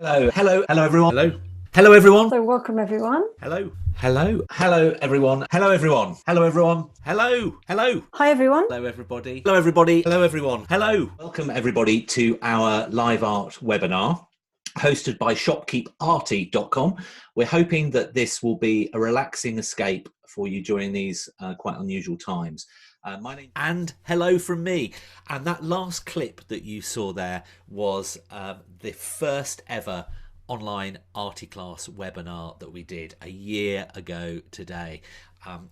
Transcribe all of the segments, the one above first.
Hello, everyone. Hello, everyone. So welcome everyone. Hello, everyone. Hello, everyone. Hello. Hi everyone. Hello, everybody. Hello, everybody. Hello, everyone. Hello. Welcome, everybody, to our live art webinar hosted by ShopKeepArty.com. We're hoping that this will be a relaxing escape for you during these quite unusual times. My name and hello from me. And that last clip that you saw there was the first ever online Arty class webinar that we did a year ago today.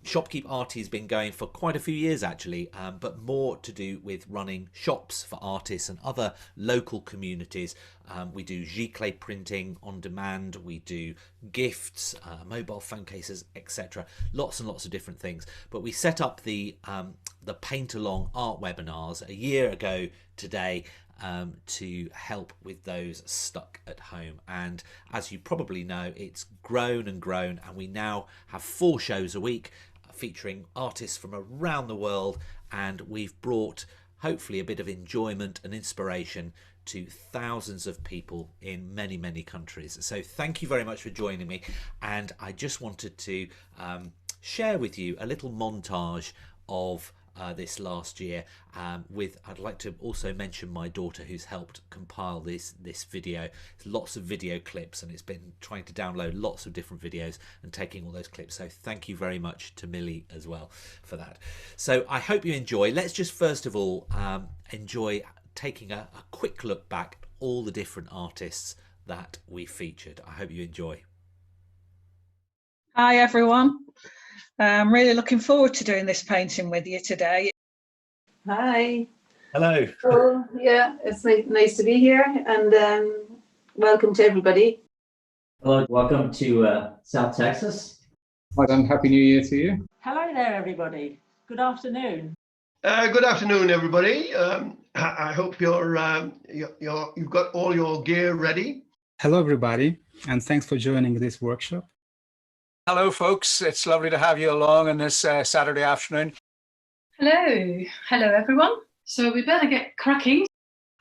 ShopKeepArty has been going for quite a few years actually, but more to do with running shops for artists and other local communities. We do giclée printing on demand, we do gifts, mobile phone cases, etc. Lots and lots of different things. But we set up the paint along art webinars a year ago today to help with those stuck at home, and as you probably know, it's grown and grown, and we now have 4 shows a week featuring artists from around the world, and we've brought hopefully a bit of enjoyment and inspiration to thousands of people in many countries. So thank you very much for joining me, and I just wanted to share with you a little montage of this last year. I'd like to also mention my daughter, who's helped compile this video. It's lots of video clips, and it's been trying to download lots of different videos and taking all those clips. So thank you very much to Millie as well for that. So I hope you enjoy. Let's just first of all enjoy taking a quick look back at all the different artists that we featured. I hope you enjoy. Hi everyone. I'm really looking forward to doing this painting with you today. Hi. Hello. Oh, yeah, it's nice to be here, and welcome to everybody. Hello, welcome to South Texas. And Happy New Year to you. Hello there, everybody. Good afternoon. Good afternoon, everybody. I hope you've got all your gear ready. Hello, everybody, and thanks for joining this workshop. Hello, folks. It's lovely to have you along on this Saturday afternoon. Hello everyone. So we better get cracking.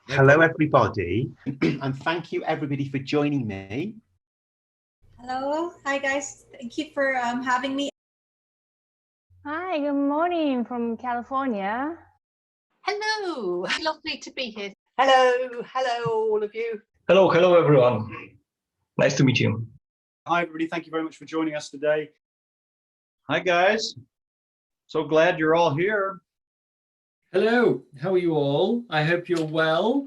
Hello, everybody, and thank you, everybody, for joining me. Hello. Hi, guys. Thank you for having me. Hi, good morning from California. Hello. Lovely to be here. Hello all of you. Hello everyone. Nice to meet you. Hi everybody, thank you very much for joining us today. Hi guys, so glad you're all here. Hello, how are you all? I hope you're well.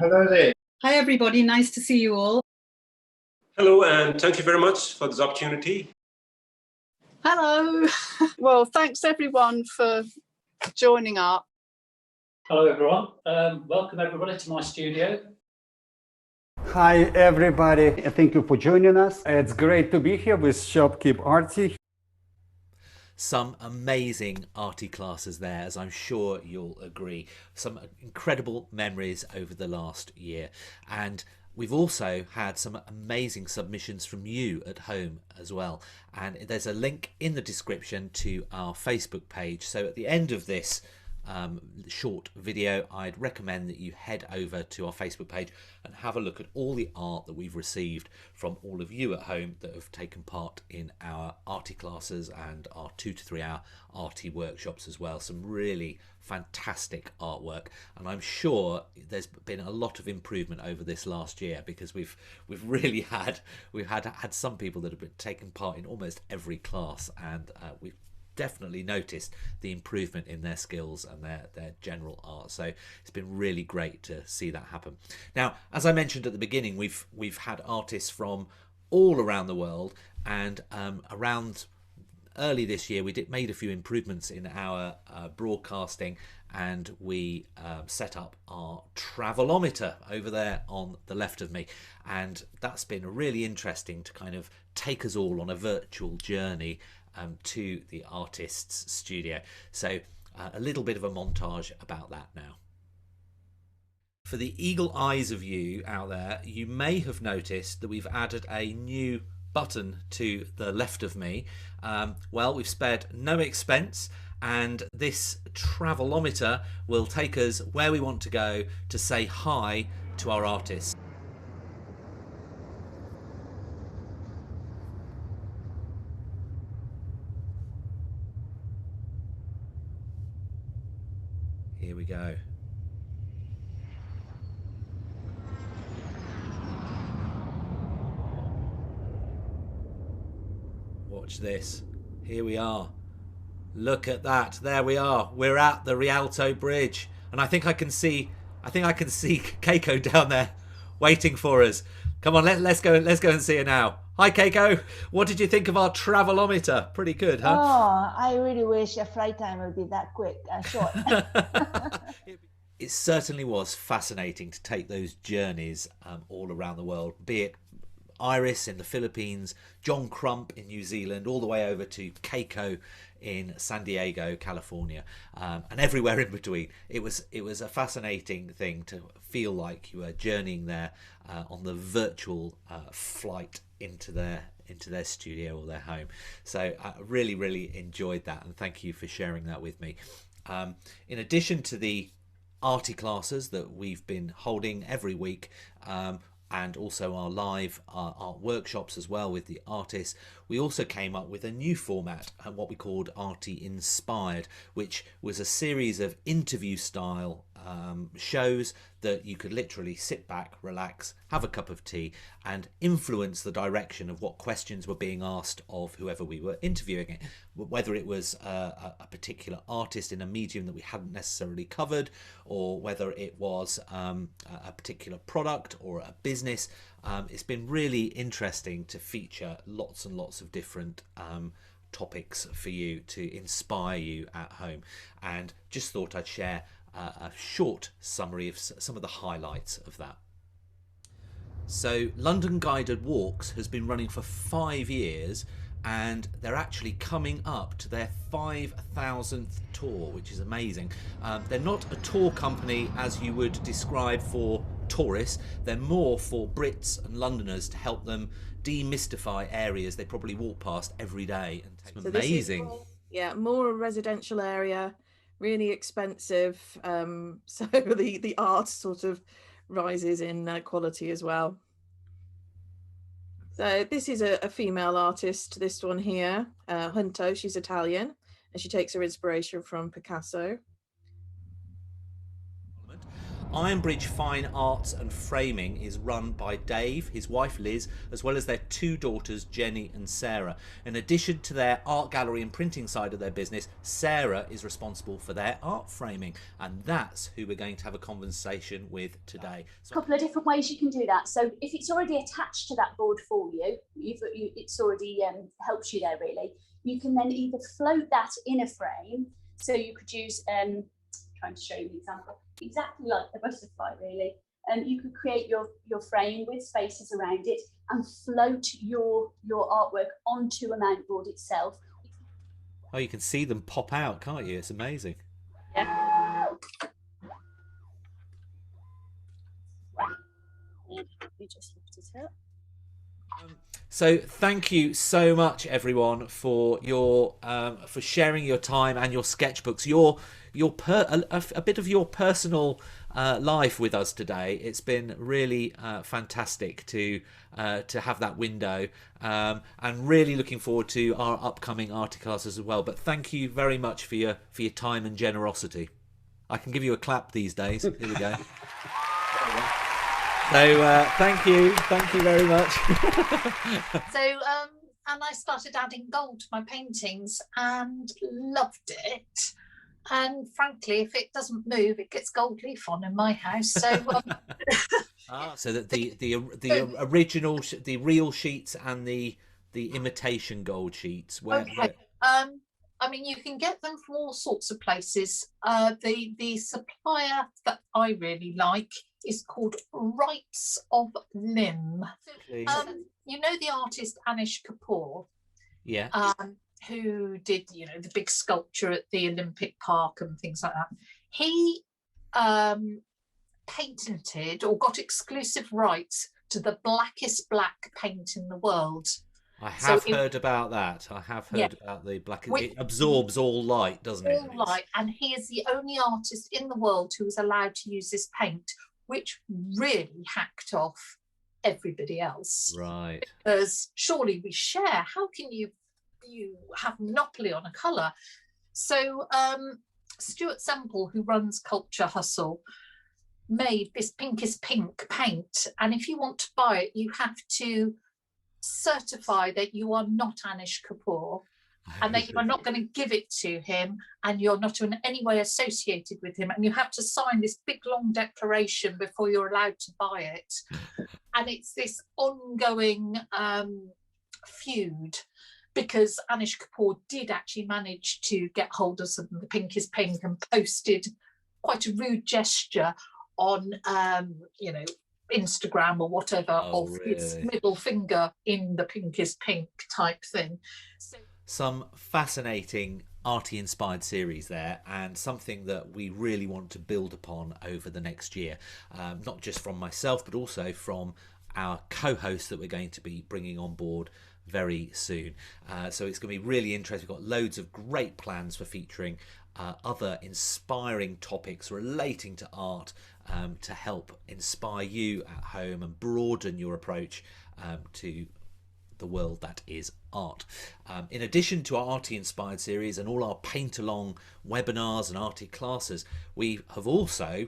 Hello there. Hi everybody, nice to see you all. Hello, and thank you very much for this opportunity. Hello. Well, thanks everyone for joining up. Hello everyone, welcome everybody to my studio. Hi everybody, thank you for joining us. It's great to be here with ShopKeepArty. Some amazing Arty classes there, as I'm sure you'll agree. Some incredible memories over the last year. And we've also had some amazing submissions from you at home as well. And there's a link in the description to our Facebook page. So at the end of this short video, I'd recommend that you head over to our Facebook page and have a look at all the art that we've received from all of you at home that have taken part in our Arty classes and our 2 to 3 hour Arty workshops as well. Some really fantastic artwork, and I'm sure there's been a lot of improvement over this last year, because we've really had some people that have been taking part in almost every class, and we've definitely noticed the improvement in their skills and their general art. So it's been really great to see that happen. Now, as I mentioned at the beginning, we've had artists from all around the world, and around early this year we made a few improvements in our broadcasting, and we set up our Travelometer over there on the left of me, and that's been really interesting to kind of take us all on a virtual journey to the artist's studio. So a little bit of a montage about that now. For the eagle eyes of you out there, you may have noticed that we've added a new button to the left of me. Well, we've spared no expense, and this Travelometer will take us where we want to go to say hi to our artists. Here we go. Watch this. Here we are. Look at that. There we are. We're at the Rialto Bridge. And I think I can see Keiko down there waiting for us. Come on, let's go and see her now. Hi Keiko. What did you think of our Travelometer? Pretty good, huh? Oh, I really wish a flight time would be that quick and short. It certainly was fascinating to take those journeys all around the world, be it Iris in the Philippines, John Crump in New Zealand, all the way over to Keiko in San Diego, California, and everywhere in between. It was a fascinating thing to feel like you were journeying there on the virtual flight into their studio or their home. So I really enjoyed that, and thank you for sharing that with me. In addition to the Arty classes that we've been holding every week, and also our live art workshops as well with the artists, we also came up with a new format, what we called Arty Inspired, which was a series of interview style shows that you could literally sit back, relax, have a cup of tea and influence the direction of what questions were being asked of whoever we were interviewing, whether it was a particular artist in a medium that we hadn't necessarily covered, or whether it was a particular product or a business. It's been really interesting to feature lots and lots of different topics for you to inspire you at home, and just thought I'd share a short summary of some of the highlights of that. So London Guided Walks has been running for 5 years, and they're actually coming up to their 5,000th tour, which is amazing. They're not a tour company as you would describe for tourists. They're more for Brits and Londoners to help them demystify areas they probably walk past every day. And So amazing. More a residential area, really expensive. So the art sort of rises in quality as well. So this is a female artist, this one here, Hunto. She's Italian, and she takes her inspiration from Picasso. Ironbridge Fine Arts and Framing is run by Dave, his wife Liz, as well as their 2 daughters Jenny and Sarah. In addition to their art gallery and printing side of their business, Sarah is responsible for their art framing, and that's who we're going to have a conversation with today. A couple of different ways you can do that. So if it's already attached to that board for you, it's already helps you there really. You can then either float that in a frame, so you could use trying to show you an example, exactly like the butterfly really. And you could create your frame with spaces around it and float your artwork onto a mount board itself. Oh, you can see them pop out, can't you? It's amazing. Yeah. You just lift it up. So thank you so much, everyone, for your for sharing your time and your sketchbooks, a bit of your personal life with us today. It's been really fantastic to have that window, and really looking forward to our upcoming Arty classes as well. But thank you very much for your time and generosity. I can give you a clap these days. Here we go. So thank you very much. And I started adding gold to my paintings and loved it. And frankly, if it doesn't move, it gets gold leaf on in my house. So so that the original, the real sheets and the imitation gold sheets. Okay. I mean, you can get them from all sorts of places. The supplier that I really like is called Rights of Limb. You know the artist Anish Kapoor? Yeah. Who did, the big sculpture at the Olympic Park and things like that. He patented or got exclusive rights to the blackest black paint in the world. I have heard about that. I have heard about the black. It absorbs all light, doesn't it? All light, and he is the only artist in the world who is allowed to use this paint, which really hacked off everybody else. Right. Because surely we share. How can you have monopoly on a colour? So Stuart Semple, who runs Culture Hustle, made this Pink is Pink paint. And if you want to buy it, you have to certify that you are not Anish Kapoor and that you are not going to give it to him and you're not in any way associated with him. And you have to sign this big, long declaration before you're allowed to buy it. And it's this ongoing feud, because Anish Kapoor did actually manage to get hold of some of the Pink is Pink and posted quite a rude gesture on, you know, Instagram or whatever, of his middle finger in the Pink is Pink type thing. So, some fascinating Arty inspired series there, and something that we really want to build upon over the next year, not just from myself but also from our co-host that we're going to be bringing on board very soon. So it's going to be really interesting. We've got loads of great plans for featuring other inspiring topics relating to art, to help inspire you at home and broaden your approach to the world that is art. In addition to our Arty inspired series and all our paint along webinars and Arty classes, we have also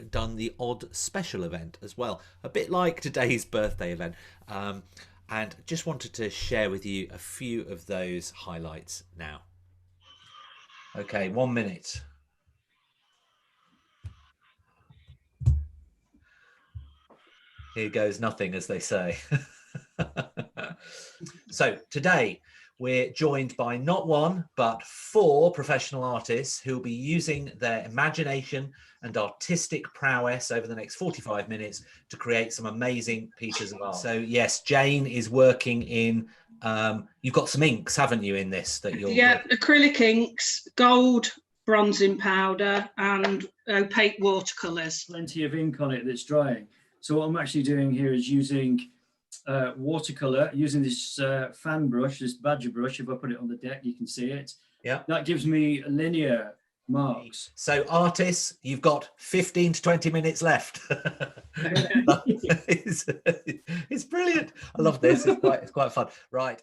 done the odd special event as well, a bit like today's birthday event, and just wanted to share with you a few of those highlights now. Okay, 1 minute. Here goes nothing, as they say. So today we're joined by not one but 4 professional artists who will be using their imagination and artistic prowess over the next 45 minutes to create some amazing pieces of art. So yes, Jane is working in, you've got some inks, haven't you, in this that you're acrylic inks, gold bronzing powder and opaque watercolours. Plenty of ink on it that's drying. So what I'm actually doing here is using watercolour, using this fan brush, this badger brush. If I put it on the deck, you can see it. Yeah. That gives me linear marks. So artists, you've got 15 to 20 minutes left. It's brilliant. I love this. It's quite fun. Right.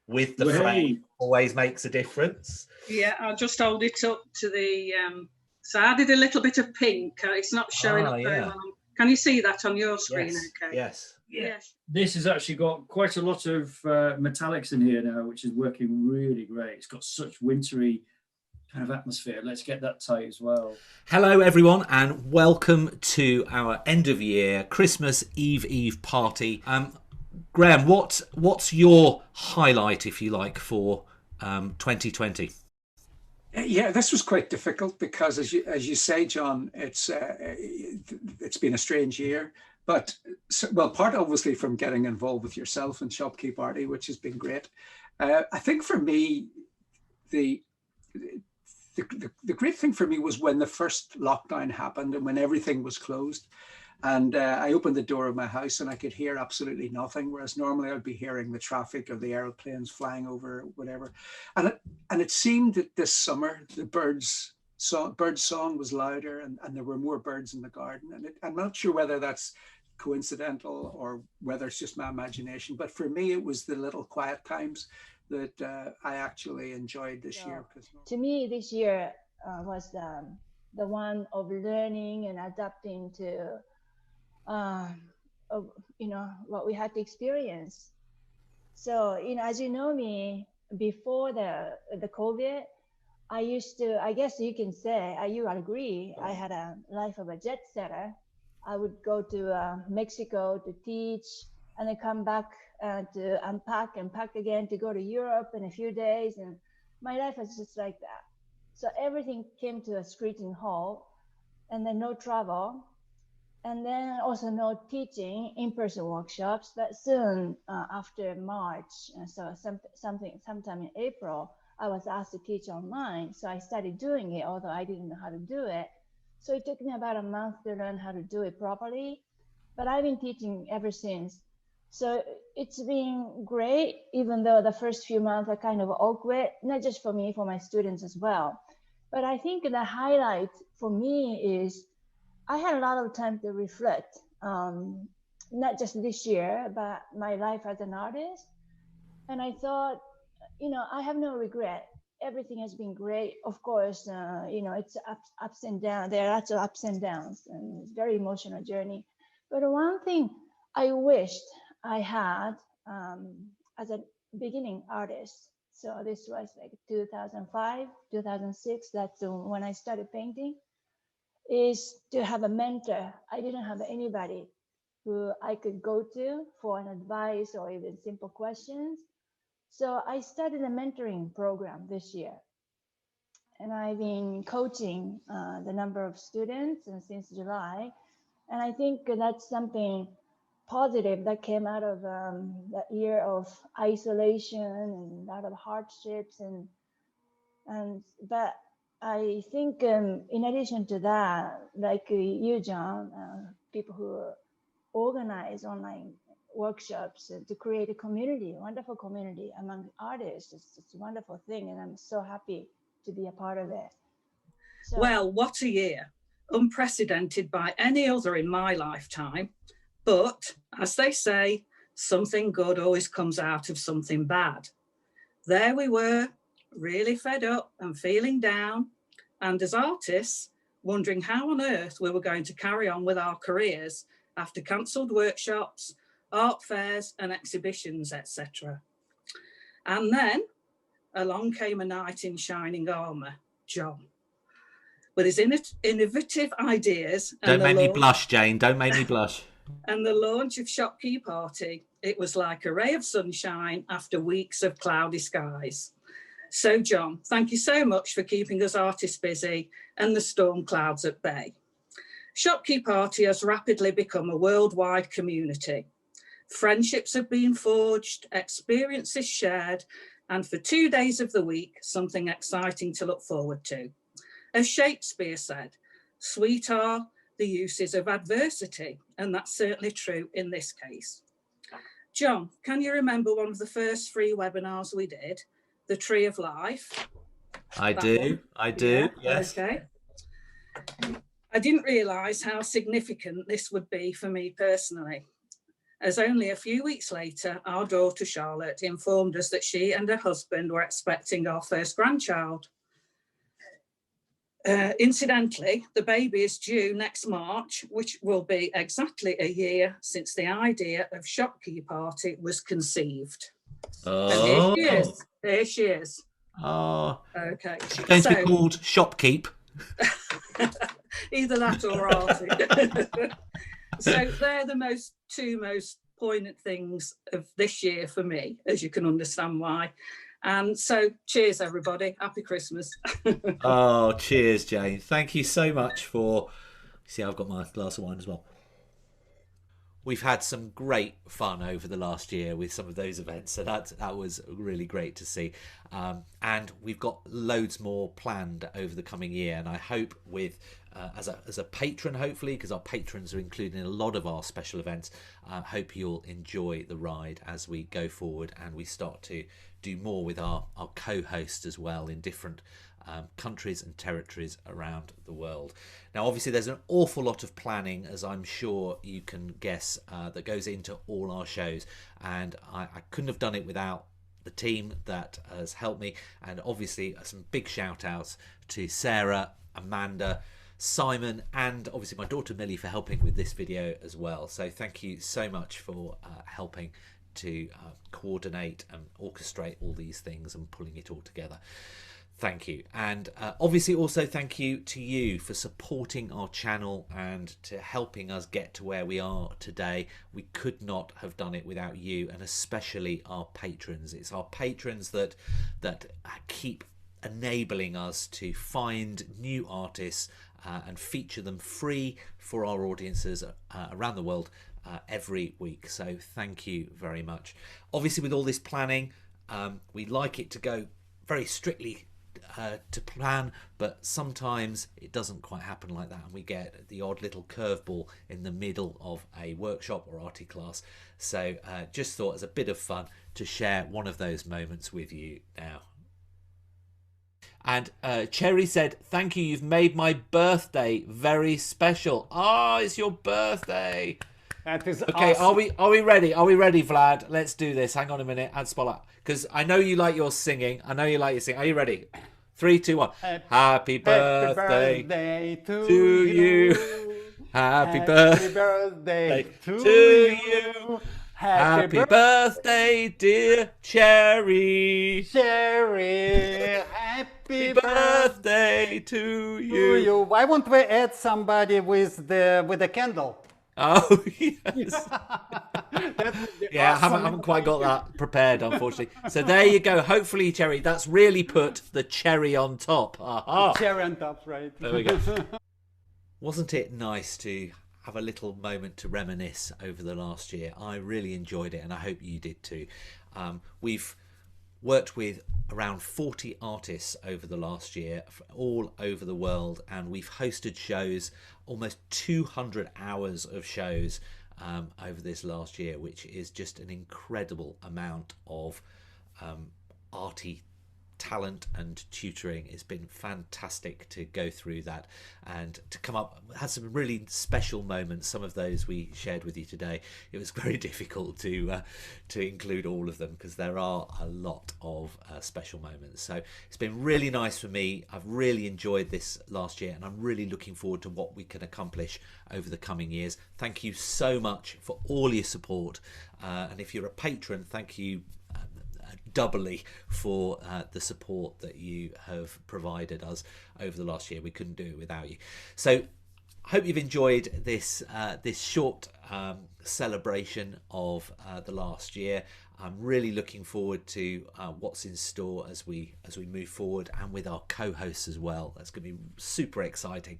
With the frame always makes a difference. Yeah, I'll just hold it up to the... so I did a little bit of pink. It's not showing up very well. Can you see that on your screen? Yes. Okay. Yes. Yes. This has actually got quite a lot of metallics in here now, which is working really great. It's got such wintry kind of atmosphere. Let's get that tight as well. Hello everyone, and welcome to our end of year Christmas Eve party. Graham, what's your highlight, if you like, for 2020? Yeah, this was quite difficult because, as you say, John, it's been a strange year. But well, part obviously from getting involved with yourself and ShopKeepArty, which has been great. I think for me, the great thing for me was when the first lockdown happened and when everything was closed. And I opened the door of my house and I could hear absolutely nothing, whereas normally I'd be hearing the traffic of the aeroplanes flying over, whatever. And it seemed that this summer the birds song was louder and there were more birds in the garden. And I'm not sure whether that's coincidental or whether it's just my imagination, but for me it was the little quiet times that I actually enjoyed this year. To me, this year was the one of learning and adapting to what we had to experience. So, as you know me, before the COVID, I used to, I guess you can say, you agree, I had a life of a jet setter. I would go to Mexico to teach and then come back to unpack and pack again to go to Europe in a few days. And my life was just like that. So everything came to a screeching halt, and then no travel. And then also no teaching, in-person workshops, but soon after March, so sometime in April, I was asked to teach online. So I started doing it, although I didn't know how to do it. So it took me about a month to learn how to do it properly, but I've been teaching ever since. So it's been great, even though the first few months are kind of awkward, not just for me, for my students as well. But I think the highlight for me is I had a lot of time to reflect, not just this year, but my life as an artist. And I thought, I have no regret. everything has been great. Of course, you know, it's ups and downs. There are lots of ups and downs, and it's a very emotional journey. But one thing I wished I had as a beginning artist. So this was like 2005, 2006. That's when I started painting. Is to have a mentor. I didn't have anybody who I could go to for an advice or even simple questions. So I started a mentoring program this year. And I've been coaching the number of students since July. And I think that's something positive that came out of that year of isolation and a lot of hardships. But I think in addition to that, like you, John, people who organize online workshops to create a community, a wonderful community among artists. It's a wonderful thing, and I'm so happy to be a part of it. So, well, what a year. Unprecedented by any other in my lifetime. But as they say, something good always comes out of something bad. There we were, really fed up and feeling down. And as artists, wondering how on earth we were going to carry on with our careers after cancelled workshops, art fairs and exhibitions, etc. And then along came a knight in shining armour, John, with his innovative ideas. Don't make me blush, Jane. Don't make me blush. And the launch of ShopKeepArty, it was like a ray of sunshine after weeks of cloudy skies. So, John, thank you so much for keeping us artists busy and the storm clouds at bay. ShopKeepArty has rapidly become a worldwide community. Friendships have been forged, experiences shared, and for 2 days of the week, something exciting to look forward to. As Shakespeare said, sweet are the uses of adversity, and that's certainly true in this case. John, can you remember one of the first free webinars we did, the Tree of Life? I do, yeah, yes. Okay. I didn't realise how significant this would be for me personally, as only a few weeks later, our daughter Charlotte informed us that she and her husband were expecting our first grandchild. Incidentally, the baby is due next March, which will be exactly a year since the idea of ShopKeepArty was conceived. Oh. And here she is. There she is. Oh. Okay. She's going to be called Shopkeep. Either that or Arty. So they're the two most poignant things of this year for me, as you can understand why. And so cheers, everybody. Happy Christmas. Oh, cheers, Jane. Thank you so much for... See, I've got my glass of wine as well. We've had some great fun over the last year with some of those events, so that was really great to see. And we've got loads more planned over the coming year, and I hope with as a patron, hopefully, because our patrons are included in a lot of our special events, hope you'll enjoy the ride as we go forward and we start to do more with our co-hosts as well in different countries and territories around the world. Now, obviously, there's an awful lot of planning, as I'm sure you can guess, that goes into all our shows, and I couldn't have done it without the team that has helped me, and obviously some big shout outs to Sarah, Amanda, Simon, and obviously my daughter Millie for helping with this video as well. So thank you so much for helping to coordinate and orchestrate all these things and pulling it all together. Thank you. And obviously also thank you to you for supporting our channel and to helping us get to where we are today. We could not have done it without you, and especially our patrons. It's our patrons that keep enabling us to find new artists and feature them free for our audiences around the world every week. So thank you very much. Obviously, with all this planning, we like it to go very strictly to plan, but sometimes it doesn't quite happen like that, and we get the odd little curveball in the middle of a workshop or arty class. So just thought as a bit of fun to share one of those moments with you now. And Cherry said, thank you, you've made my birthday very special. Ah, it's your birthday. That is okay. awesome. Are we ready? Are we ready, Vlad? Let's do this. Hang on a minute. Add spotlight, because I know you like your singing. I know you like your singing. Are you ready? 3, 2, 1. Happy birthday to you. Happy birthday to you. Happy birthday, dear Cherry. Cherry, happy birthday to you. Why won't we add somebody with the candle? Oh, yes. Yeah, awesome. I haven't quite got that prepared, unfortunately. So there you go. Hopefully, Cherry, that's really put the cherry on top. Aha. Cherry on top, right. There we go. Wasn't it nice to have a little moment to reminisce over the last year? I really enjoyed it, and I hope you did too. We've worked with around 40 artists over the last year, all over the world, and we've hosted shows, almost 200 hours of shows over this last year, which is just an incredible amount of arty talent and tutoring. It's been fantastic to go through that and to come up, had some really special moments. Some of those we shared with you today. It was very difficult to include all of them because there are a lot of special moments. So it's been really nice for me. I've really enjoyed this last year, and I'm really looking forward to what we can accomplish over the coming years. Thank you so much for all your support, and if you're a patron, thank you doubly for the support that you have provided us over the last year. We couldn't do it without you. So I hope you've enjoyed this this short celebration of the last year. I'm really looking forward to what's in store as we move forward, and with our co-hosts as well. That's going to be super exciting.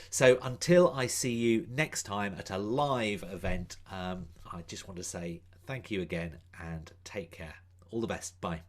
So until I see you next time at a live event, I just want to say thank you again and take care. All the best. Bye.